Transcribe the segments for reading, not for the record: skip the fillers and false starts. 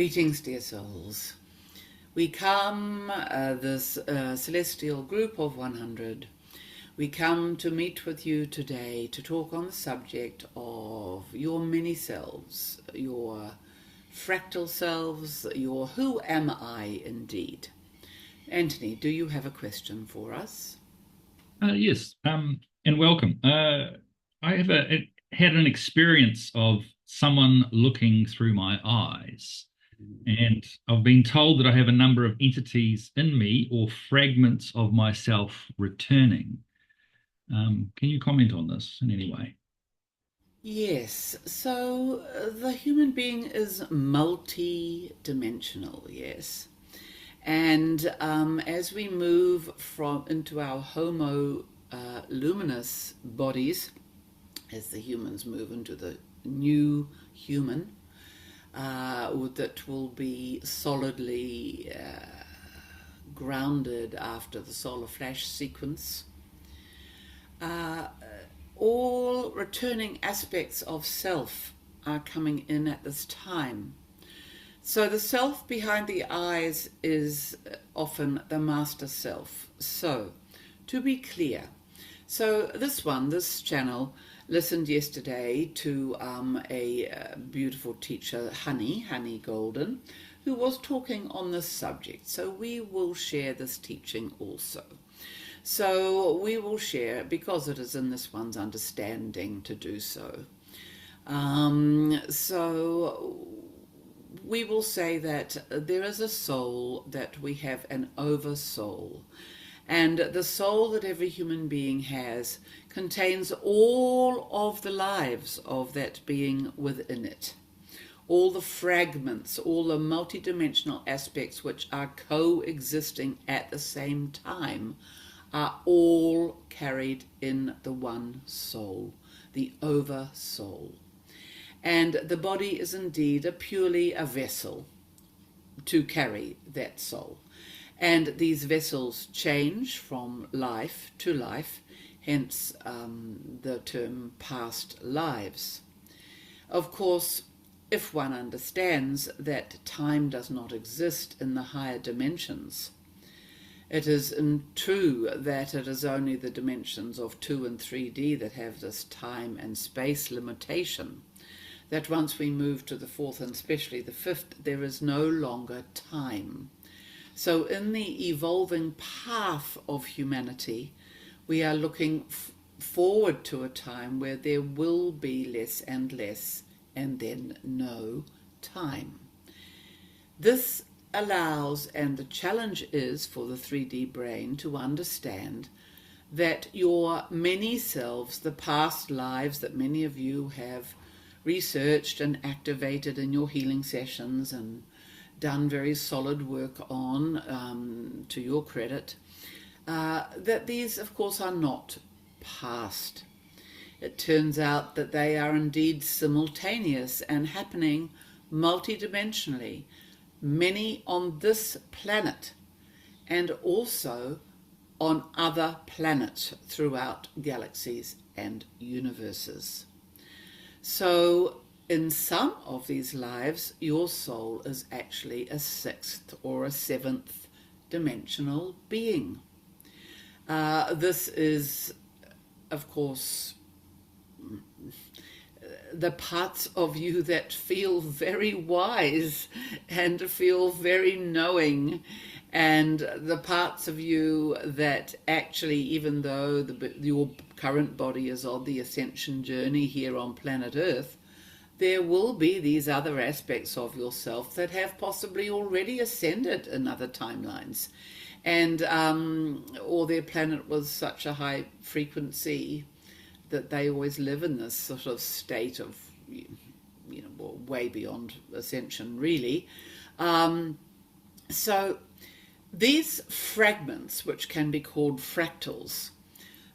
Greetings, dear souls. We come, this celestial group of 100, we come to meet with you today to talk on the subject of your many selves, your fractal selves, your who am I indeed. Anthony, do you have a question for us? Yes, and welcome. Had an experience of someone looking through my eyes, and I've been told that I have a number of entities in me or fragments of myself returning. Can you comment on this in any way? Yes, so the human being is multi-dimensional, yes. And as we move from into our Homo luminous bodies, as the humans move into the new human, that will be solidly grounded after the solar flash sequence, all returning aspects of self are coming in at this time. So the self behind the eyes is often the master self. So, to be clear, this channel listened yesterday to a beautiful teacher, Honey Golden, who was talking on this subject. So we will share this teaching also. So we will share, because it is in this one's understanding to do so. We will say that there is a soul, that we have an oversoul. And the soul that every human being has contains all of the lives of that being within it. All the fragments, all the multidimensional aspects which are coexisting at the same time are all carried in the one soul, the oversoul. And the body is indeed purely a vessel to carry that soul. And these vessels change from life to life, hence the term past lives. Of course, if one understands that time does not exist in the higher dimensions, it is true that it is only the dimensions of 2 and 3D that have this time and space limitation, that once we move to the fourth and especially the fifth, there is no longer time. So in the evolving path of humanity, we are looking forward to a time where there will be less and less, and then no time. This allows, and the challenge is for the 3D brain to understand that your many selves, the past lives that many of you have researched and activated in your healing sessions and done very solid work on, to your credit, that these of course are not past. It turns out that they are indeed simultaneous and happening multidimensionally, many on this planet and also on other planets throughout galaxies and universes. So in some of these lives, your soul is actually a sixth or a seventh dimensional being. This is, of course, the parts of you that feel very wise and feel very knowing, and the parts of you that actually, even though your current body is on the ascension journey here on planet Earth, there will be these other aspects of yourself that have possibly already ascended in other timelines, and or their planet was such a high frequency that they always live in this sort of state of, well, way beyond ascension, really. So these fragments, which can be called fractals,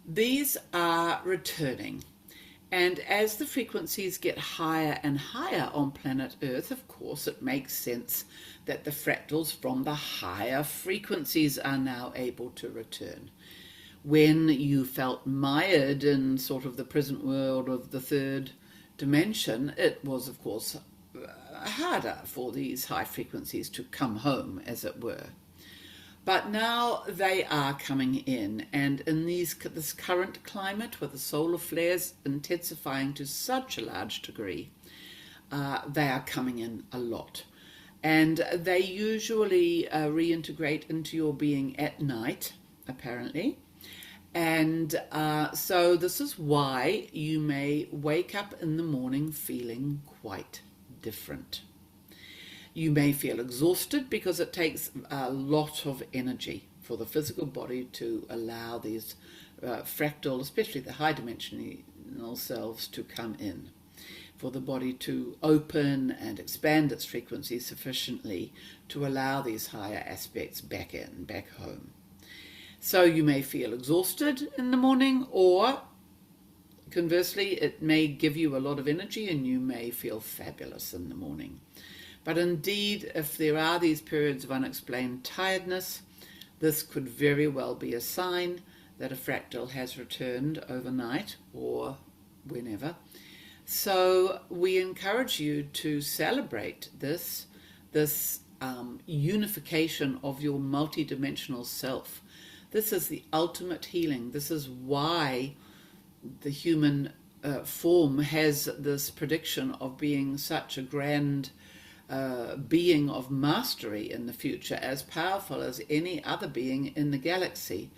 these are returning. And as the frequencies get higher and higher on planet Earth, of course, it makes sense that the fractals from the higher frequencies are now able to return. When you felt mired in sort of the present world of the third dimension, it was, of course, harder for these high frequencies to come home, as it were. But now they are coming in, and in this current climate with the solar flares intensifying to such a large degree, they are coming in a lot. And they usually reintegrate into your being at night, apparently. And so this is why you may wake up in the morning feeling quite different. You may feel exhausted because it takes a lot of energy for the physical body to allow these fractal, especially the high dimensional selves, to come in, for the body to open and expand its frequency sufficiently to allow these higher aspects back in, back home. So you may feel exhausted in the morning, or conversely, it may give you a lot of energy and you may feel fabulous in the morning. But indeed, if there are these periods of unexplained tiredness, this could very well be a sign that a fractal has returned overnight or whenever. So we encourage you to celebrate this unification of your multidimensional self. This is the ultimate healing. This is why the human form has this prediction of being such a grand being of mastery in the future, as powerful as any other being in the galaxy,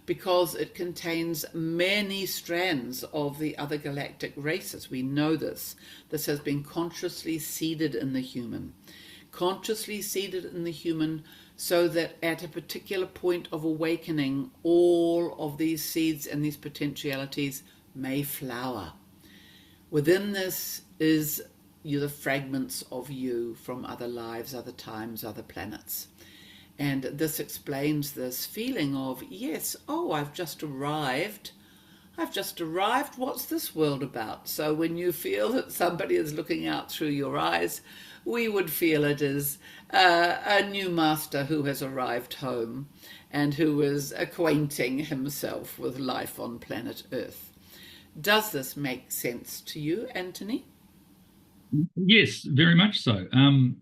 because it contains many strands of the other galactic races. We know this. This has been consciously seeded in the human. Consciously seeded in the human so that at a particular point of awakening, all of these seeds and these potentialities may flower. Within this is the fragments of you from other lives, other times, other planets. And this explains this feeling of, yes, oh, I've just arrived. What's this world about? So when you feel that somebody is looking out through your eyes, we would feel it as a new master who has arrived home and who is acquainting himself with life on planet Earth. Does this make sense to you, Anthony? Yes, very much so.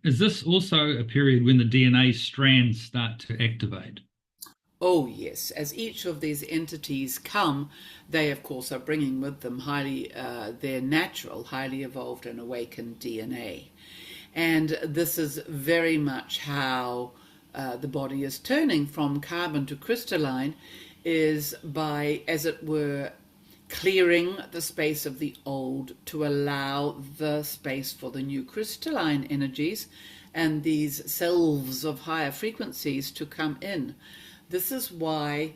Is this also a period when the DNA strands start to activate? Oh, yes. As each of these entities come, they, of course, are bringing with them their natural, highly evolved and awakened DNA. And this is very much how the body is turning from carbon to crystalline, is by, as it were, clearing the space of the old to allow the space for the new crystalline energies and these selves of higher frequencies to come in. This is why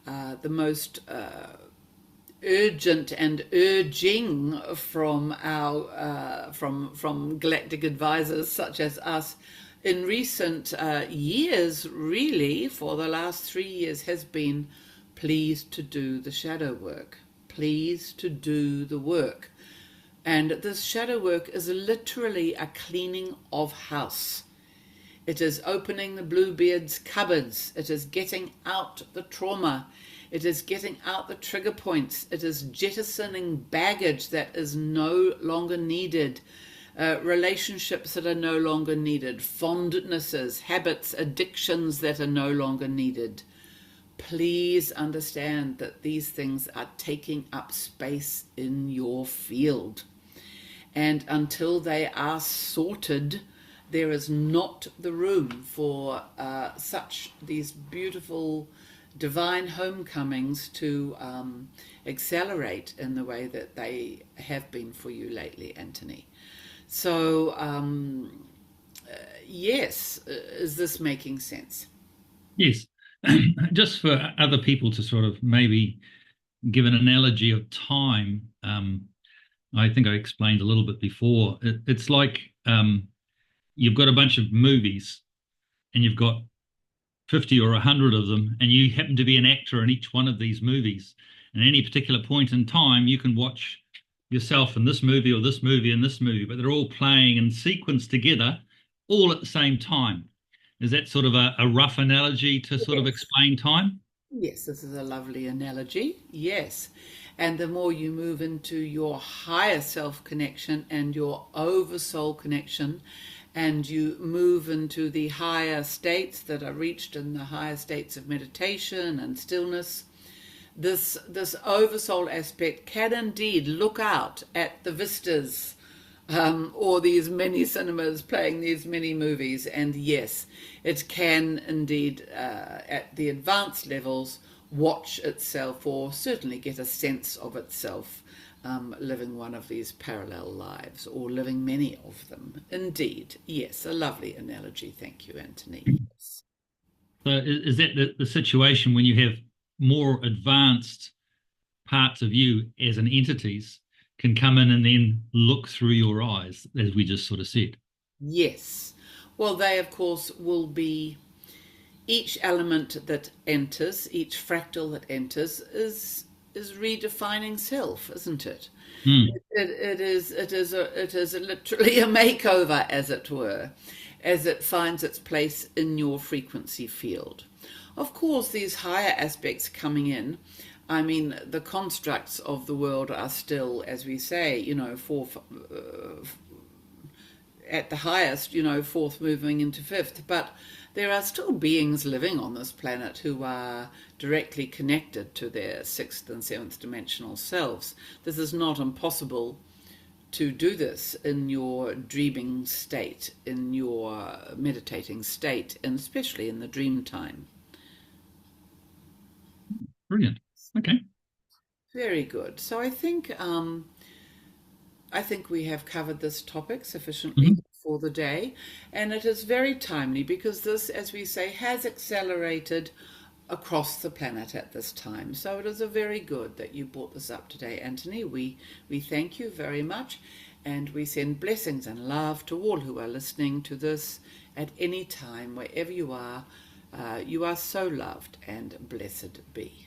the most urgent and urging from our from galactic advisors such as us in recent years, really for the last 3 years, has been, please to do the shadow work. Please to do the work. And this shadow work is literally a cleaning of house. It is opening the Bluebeard's cupboards. It is getting out the trauma. It is getting out the trigger points. It is jettisoning baggage that is no longer needed, relationships that are no longer needed, fondnesses, habits, addictions that are no longer needed. Please understand that these things are taking up space in your field. And until they are sorted, there is not the room for these beautiful divine homecomings to accelerate in the way that they have been for you lately, Anthony. So, yes, is this making sense? Yes. Just for other people to sort of maybe give an analogy of time, I think I explained a little bit before. It's like you've got a bunch of movies and you've got 50 or 100 of them, and you happen to be an actor in each one of these movies. And at any particular point in time, you can watch yourself in this movie or this movie and this movie, but they're all playing in sequence together, all at the same time. Is that sort of a rough analogy to sort of explain time? Yes, this is a lovely analogy. Yes. And the more you move into your higher self connection and your oversoul connection, and you move into the higher states that are reached in the higher states of meditation and stillness, this oversoul aspect can indeed look out at the vistas, or these many cinemas playing these many movies. And yes, it can indeed, at the advanced levels, watch itself or certainly get a sense of itself living one of these parallel lives or living many of them. Indeed, yes, a lovely analogy. Thank you, Anthony. Yes. So is that the situation when you have more advanced parts of you as an entities can come in and then look through your eyes, as we just sort of said? Yes. Well, they, of course, will be each element that enters, each fractal that enters, is redefining self, isn't it? Hmm. It is literally a makeover, as it were, as it finds its place in your frequency field. Of course, these higher aspects coming in, I mean, the constructs of the world are still, as we say, at the highest, fourth moving into fifth. But there are still beings living on this planet who are directly connected to their sixth and seventh dimensional selves. This is not impossible to do this in your dreaming state, in your meditating state, and especially in the dream time. Brilliant. Okay. Very good. So I think we have covered this topic sufficiently Mhm. for the day, and it is very timely because this, as we say, has accelerated across the planet at this time. So it is a very good that you brought this up today, Anthony. We thank you very much, and we send blessings and love to all who are listening to this at any time, wherever you are. You are so loved and blessed be.